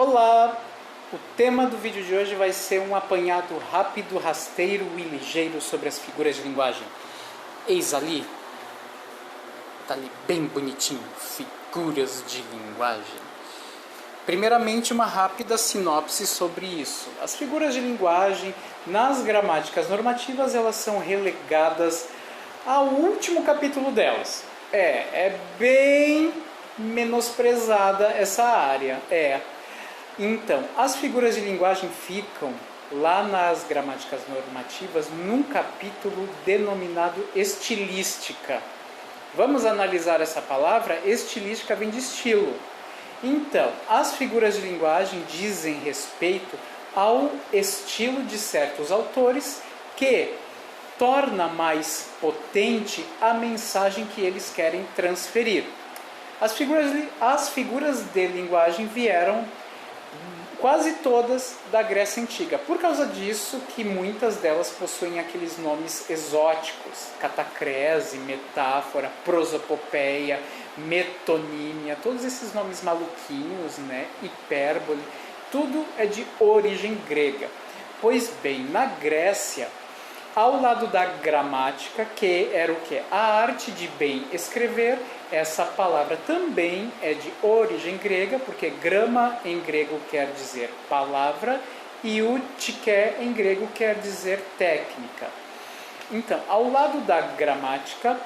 Olá! O tema do vídeo de hoje vai ser um apanhado rápido, rasteiro e ligeiro sobre as figuras de linguagem. Eis ali, tá ali bem bonitinho, figuras de linguagem. Primeiramente, uma rápida sinopse sobre isso. As figuras de linguagem, nas gramáticas normativas, elas são relegadas ao último capítulo delas. É bem menosprezada essa área, Então, as figuras de linguagem ficam lá nas gramáticas normativas num capítulo denominado estilística. Vamos analisar essa palavra? Estilística vem de estilo. Então, as figuras de linguagem dizem respeito ao estilo de certos autores que torna mais potente a mensagem que eles querem transferir. As figuras de linguagem vieram quase todas da Grécia Antiga. Por causa disso que muitas delas possuem aqueles nomes exóticos: catacrese, metáfora, prosopopeia, metonímia, todos esses nomes maluquinhos, hipérbole, tudo é de origem grega. Pois bem, na Grécia, ao lado da gramática, que era o quê? A arte de bem escrever, essa palavra também é de origem grega, porque grama em grego quer dizer palavra e utike em grego quer dizer técnica. Então, ao lado da gramática,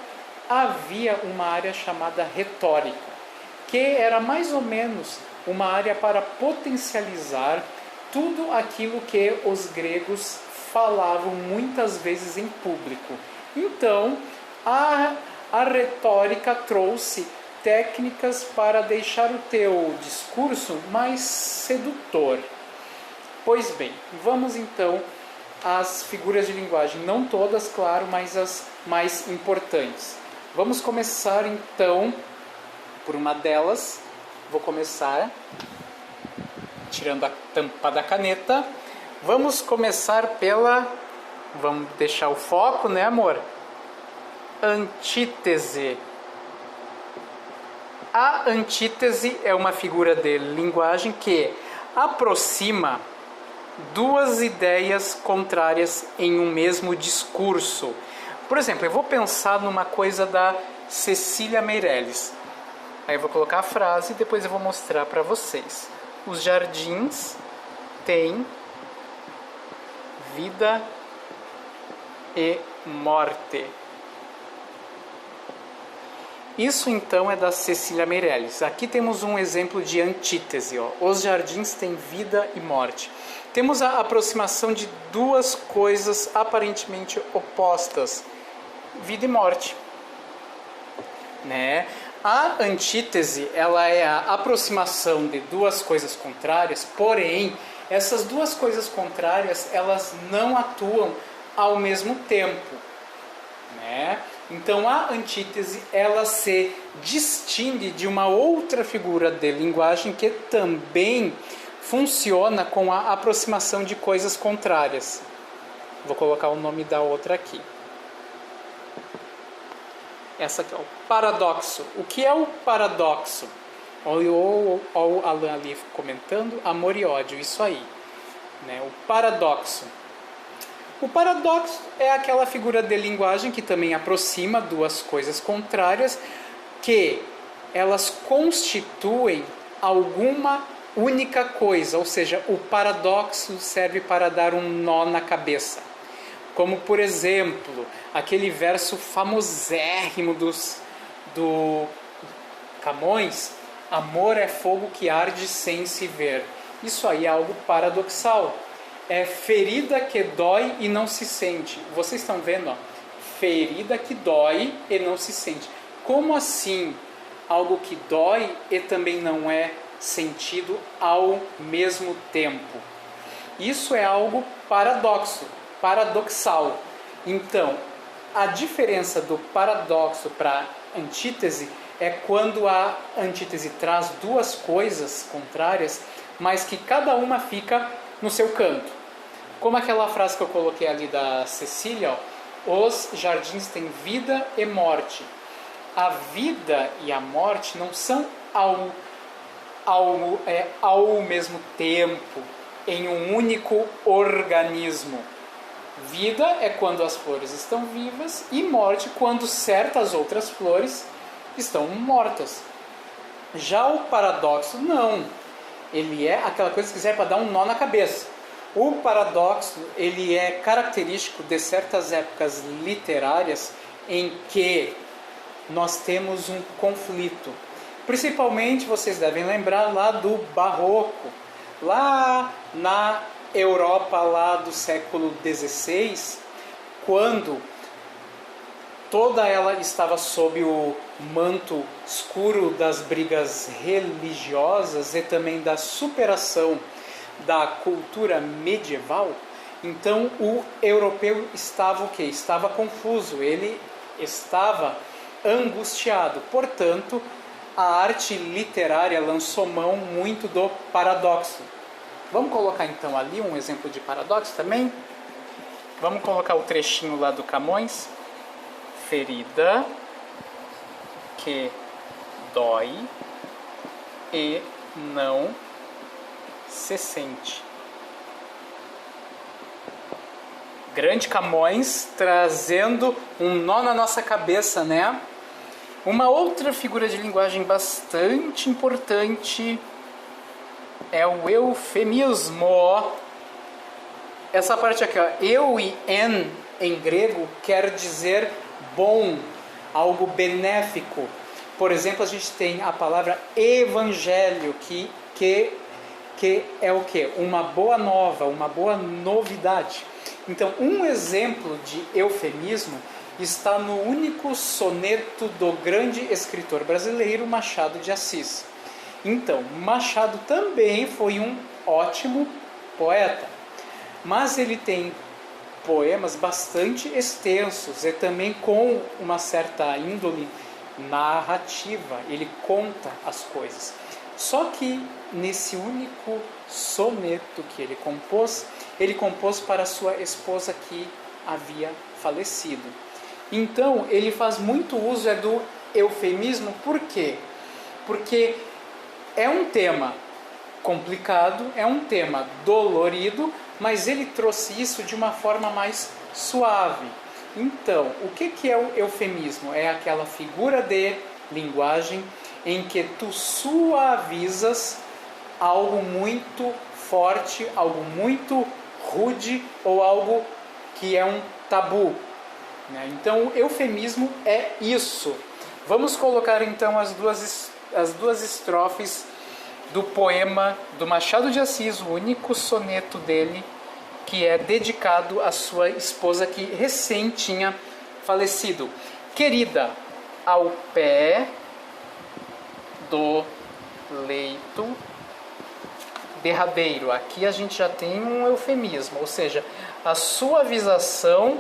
havia uma área chamada retórica, que era mais ou menos uma área para potencializar tudo aquilo que os gregos falavam muitas vezes em público. Então, a retórica trouxe técnicas para deixar o teu discurso mais sedutor. Pois bem, vamos então às figuras de linguagem, não todas, claro, mas as mais importantes. Vamos começar então por uma delas. Vou começar tirando a tampa da caneta. Vamos começar pela... Vamos deixar o foco, né, amor? Antítese. A antítese é uma figura de linguagem que aproxima duas ideias contrárias em um mesmo discurso. Por exemplo, eu vou pensar numa coisa da Cecília Meirelles. Aí eu vou colocar a frase e depois eu vou mostrar para vocês. Os jardins têm vida e morte. Isso então é da Cecília Meirelles. Aqui temos um exemplo de antítese. Os jardins têm vida e morte. Temos a aproximação de duas coisas aparentemente opostas: vida e morte. A antítese, ela é a aproximação de duas coisas contrárias, porém, essas duas coisas contrárias, elas não atuam ao mesmo tempo, Então, a antítese, ela se distingue de uma outra figura de linguagem que também funciona com a aproximação de coisas contrárias. Vou colocar o nome da outra aqui. Essa aqui é o paradoxo. O que é o paradoxo? Olha o Alan ali comentando, amor e ódio, isso aí. O paradoxo. O paradoxo é aquela figura de linguagem que também aproxima duas coisas contrárias, que elas constituem alguma única coisa, ou seja, o paradoxo serve para dar um nó na cabeça. Como, por exemplo, aquele verso famosérrimo do Camões: amor é fogo que arde sem se ver. Isso aí é algo paradoxal. É ferida que dói e não se sente. Vocês estão vendo? Ferida que dói e não se sente. Como assim algo que dói e também não é sentido ao mesmo tempo? Isso é algo paradoxal. Então, a diferença do paradoxo para antítese é quando a antítese traz duas coisas contrárias, mas que cada uma fica no seu canto. Como aquela frase que eu coloquei ali da Cecília, os jardins têm vida e morte. A vida e a morte não são ao mesmo tempo, em um único organismo. Vida é quando as flores estão vivas e morte quando certas outras flores estão mortas. Já o paradoxo, não. Ele é aquela coisa que quiser para dar um nó na cabeça. O paradoxo, ele é característico de certas épocas literárias em que nós temos um conflito. Principalmente, vocês devem lembrar lá do Barroco. Lá na Europa lá do século XVI, quando toda ela estava sob o manto escuro das brigas religiosas e também da superação da cultura medieval, então o europeu estava o quê? Estava confuso, ele estava angustiado. Portanto, a arte literária lançou mão muito do paradoxo. Vamos colocar então ali um exemplo de paradoxo também? Vamos colocar o trechinho lá do Camões. Ferida que dói e não se sente. Grande Camões trazendo um nó na nossa cabeça, né? Uma outra figura de linguagem bastante importante é o eufemismo. Essa parte aqui, ó, eu e en em grego quer dizer bom, algo benéfico. Por exemplo, a gente tem a palavra evangelho, que é o quê? Uma boa nova, uma boa novidade. Então, um exemplo de eufemismo está no único soneto do grande escritor brasileiro Machado de Assis. Então, Machado também foi um ótimo poeta, mas ele tem poemas bastante extensos e também com uma certa índole narrativa, ele conta as coisas. Só que nesse único soneto que ele compôs para sua esposa que havia falecido. Então, ele faz muito uso do eufemismo, por quê? Porque é um tema complicado, é um tema dolorido, mas ele trouxe isso de uma forma mais suave. Então, o que é o eufemismo? É aquela figura de linguagem em que tu suavizas algo muito forte, algo muito rude ou algo que é um tabu. Então, o eufemismo é isso. Vamos colocar então as duas estrofes do poema do Machado de Assis, o único soneto dele, que é dedicado à sua esposa que recém tinha falecido. Querida, ao pé do leito derradeiro. Aqui a gente já tem um eufemismo, ou seja, a suavização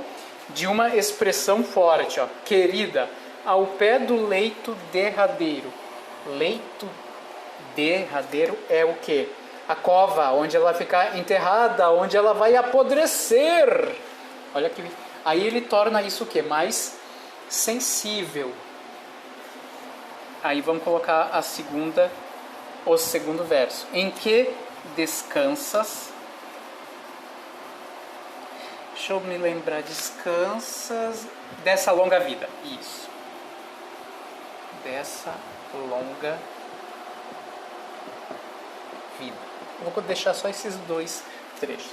de uma expressão forte. Ó. Querida, ao pé do leito derradeiro. Leito derradeiro é o quê? A cova, onde ela vai ficar enterrada, onde ela vai apodrecer. Olha que aí ele torna isso o quê? Mais sensível. Aí vamos colocar o segundo verso. Em que descansas? Deixa eu me lembrar. Descansas dessa longa vida. Isso. Dessa longa vida. Eu vou deixar só esses dois trechos.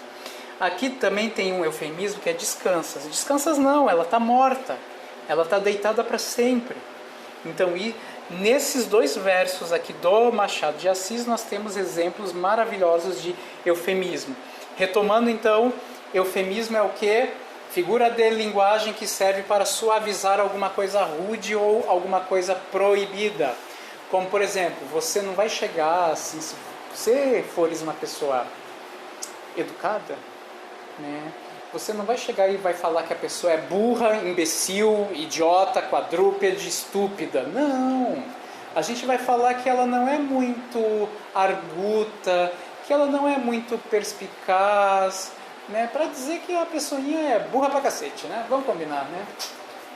Aqui também tem um eufemismo que é descansas. Descansas não, ela está morta. Ela está deitada para sempre. Então, e nesses dois versos aqui do Machado de Assis, nós temos exemplos maravilhosos de eufemismo. Retomando então, eufemismo é o quê? Figura de linguagem que serve para suavizar alguma coisa rude ou alguma coisa proibida. Como, por exemplo, você não vai chegar assim, se você fores uma pessoa educada, né? Você não vai chegar e vai falar que a pessoa é burra, imbecil, idiota, quadrúpede, estúpida. Não! A gente vai falar que ela não é muito arguta, que ela não é muito perspicaz, né? Para dizer que a pessoinha é burra pra cacete, né? Vamos combinar, né?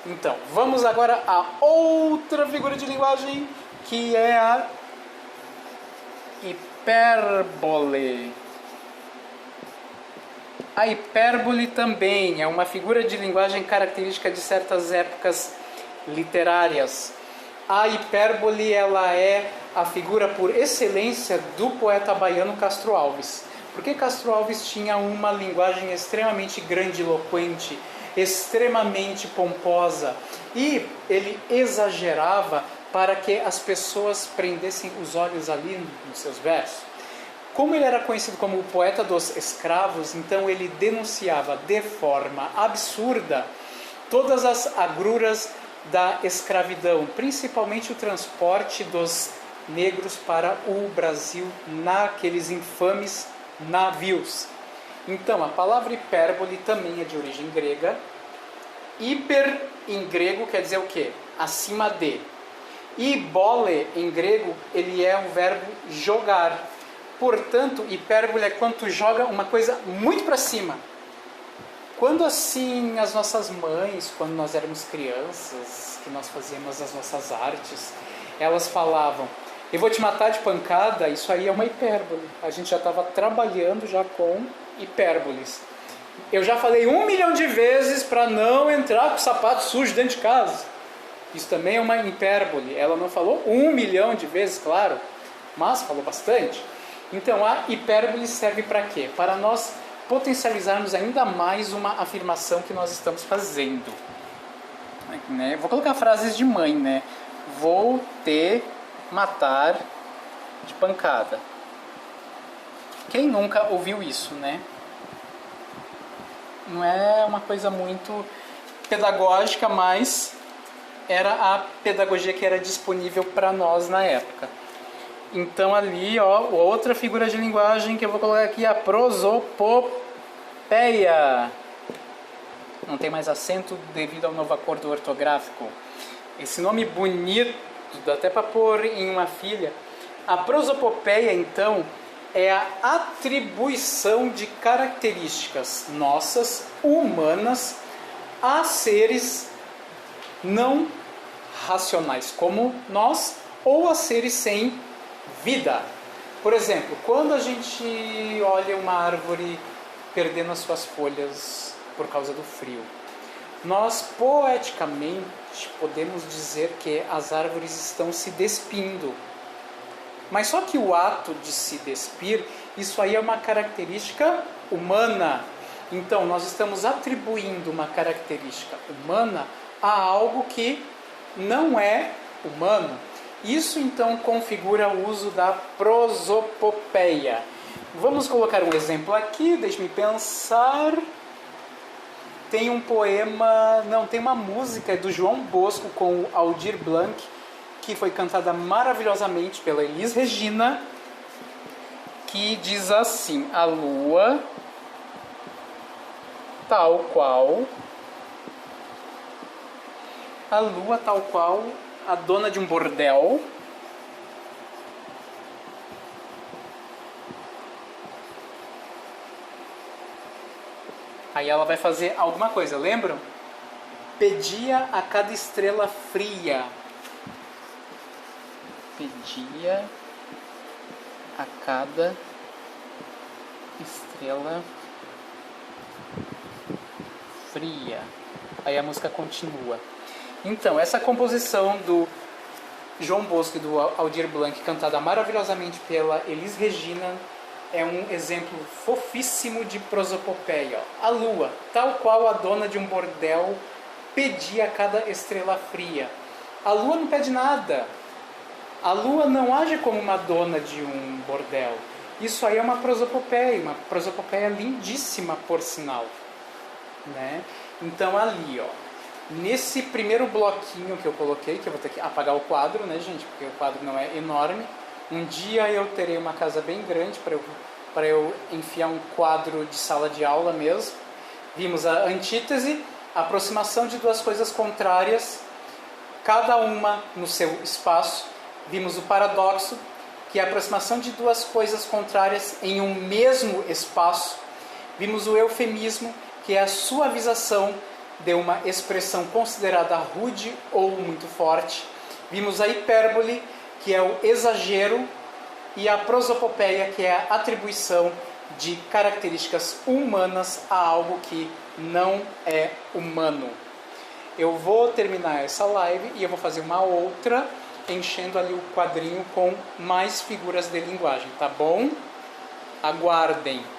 Então, vamos agora a outra figura de linguagem, que é a hipérbole. A hipérbole também é uma figura de linguagem característica de certas épocas literárias. A hipérbole ela é a figura por excelência do poeta baiano Castro Alves. Porque Castro Alves tinha uma linguagem extremamente grandiloquente, extremamente pomposa, e ele exagerava para que as pessoas prendessem os olhos ali nos seus versos. Como ele era conhecido como o poeta dos escravos, então ele denunciava de forma absurda todas as agruras da escravidão, principalmente o transporte dos negros para o Brasil naqueles infames navios. Então, a palavra hipérbole também é de origem grega. Hiper, em grego, quer dizer o quê? Acima de. E bole, em grego, ele é o verbo jogar. Portanto, hipérbole é quando tu joga uma coisa muito para cima. Quando assim as nossas mães, quando nós éramos crianças, que nós fazíamos as nossas artes, elas falavam: eu vou te matar de pancada, isso aí é uma hipérbole. A gente já estava trabalhando já com hipérboles. Eu já falei 1 milhão de vezes para não entrar com o sapato sujo dentro de casa. Isso também é uma hipérbole. Ela não falou 1 milhão de vezes, claro, mas falou bastante. Então a hipérbole serve para quê? Para nós potencializarmos ainda mais uma afirmação que nós estamos fazendo. Né? Vou colocar frases de mãe, né? Vou te matar de pancada. Quem nunca ouviu isso, né? Não é uma coisa muito pedagógica, mas era a pedagogia que era disponível para nós na época. Então ali, ó, outra figura de linguagem que eu vou colocar aqui, a prosopopeia. Não tem mais acento devido ao novo acordo ortográfico. Esse nome bonito, dá até para pôr em uma filha. A prosopopeia, então, é a atribuição de características nossas, humanas, a seres não racionais como nós, ou a seres sem vida. Por exemplo, quando a gente olha uma árvore perdendo as suas folhas por causa do frio, nós poeticamente podemos dizer que as árvores estão se despindo. Mas só que o ato de se despir, isso aí é uma característica humana. Então, nós estamos atribuindo uma característica humana a algo que não é humano. Isso, então, configura o uso da prosopopeia. Vamos colocar um exemplo aqui, deixe-me pensar. Tem um poema, não, tem uma música do João Bosco com o Aldir Blanc, que foi cantada maravilhosamente pela Elis Regina, que diz assim: a lua, tal qual a dona de um bordel, aí ela vai fazer alguma coisa, lembram? Pedia a cada estrela fria. Pedia a cada estrela fria. Aí a música continua. Então, essa composição do João Bosco e do Aldir Blanc, cantada maravilhosamente pela Elis Regina, é um exemplo fofíssimo de prosopopeia. A lua, tal qual a dona de um bordel, pedia a cada estrela fria. A lua não pede nada. A lua não age como uma dona de um bordel. Isso aí é uma prosopopeia lindíssima, por sinal. Né? Então ali, ó, nesse primeiro bloquinho que eu coloquei, que eu vou ter que apagar o quadro, né, gente, porque o quadro não é enorme. Um dia eu terei uma casa bem grande para eu enfiar um quadro de sala de aula mesmo. Vimos a antítese, a aproximação de duas coisas contrárias, cada uma no seu espaço. Vimos o paradoxo, que é a aproximação de duas coisas contrárias em um mesmo espaço. Vimos o eufemismo, que é a suavização de uma expressão considerada rude ou muito forte. Vimos a hipérbole, que é o exagero e a prosopopeia, que é a atribuição de características humanas a algo que não é humano. Eu vou terminar essa live e eu vou fazer uma outra, enchendo ali o quadrinho com mais figuras de linguagem, tá bom? Aguardem!